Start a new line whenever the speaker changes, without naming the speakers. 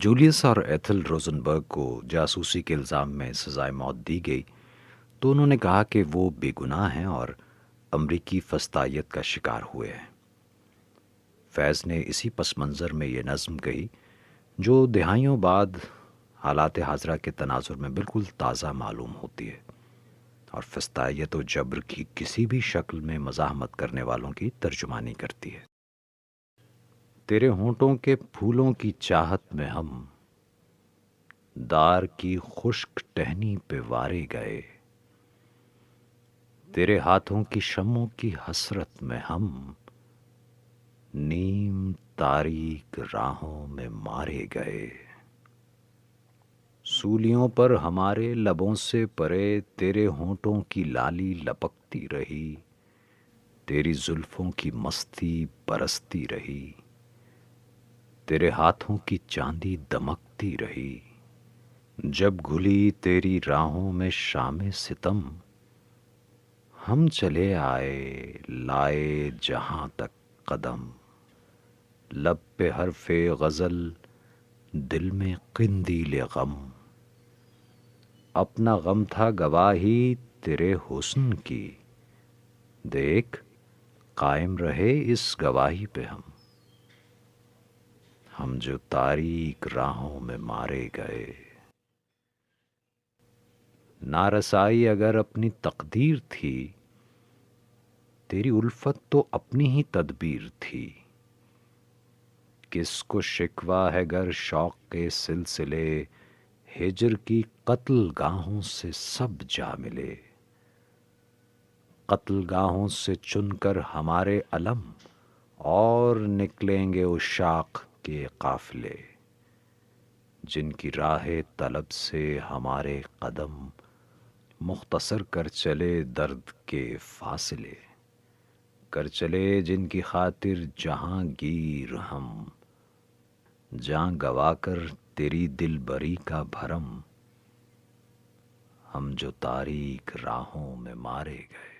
Julius اور ایتھل Rosenberg کو جاسوسی کے الزام میں سزائے موت دی گئی تو انہوں نے کہا کہ وہ بے گناہ ہیں اور امریکی فسطائیت کا شکار ہوئے ہیں۔ فیض نے اسی پس منظر میں یہ نظم کہی جو دہائیوں بعد حالات حاضرہ کے تناظر میں بالکل تازہ معلوم ہوتی ہے اور فسطائیت و جبر کی کسی بھی شکل میں مزاحمت کرنے والوں کی ترجمانی کرتی ہے۔ تیرے ہونٹوں کے پھولوں کی چاہت میں ہم دار کی خشک ٹہنی پہ وارے گئے، تیرے ہاتھوں کی شموں کی حسرت میں ہم نیم تاریک راہوں میں مارے گئے۔ سولیوں پر ہمارے لبوں سے پرے تیرے ہونٹوں کی لالی لپکتی رہی، تیری زلفوں کی مستی برستی رہی، تیرے ہاتھوں کی چاندی دمکتی رہی۔ جب گھلی تیری راہوں میں شام ستم، ہم چلے آئے لائے جہاں تک قدم، لب پہ حرف غزل دل میں قندیل غم، اپنا غم تھا گواہی تیرے حسن کی، دیکھ قائم رہے اس گواہی پہ ہم جو تاریک راہوں میں مارے گئے۔ نارسائی اگر اپنی تقدیر تھی، تیری الفت تو اپنی ہی تدبیر تھی، کس کو شکوہ ہے گر شوق کے سلسلے، ہجر کی قتل گاہوں سے سب جا ملے، قتل گاہوں سے چن کر ہمارے علم، اور نکلیں گے عشاق کے قافلے، جن کی راہ طلب سے ہمارے قدم، مختصر کر چلے درد کے فاصلے، کر چلے جن کی خاطر جہاں گیر جاں گوا کر تیری دل بری کا بھرم، ہم جو تاریک راہوں میں مارے گئے۔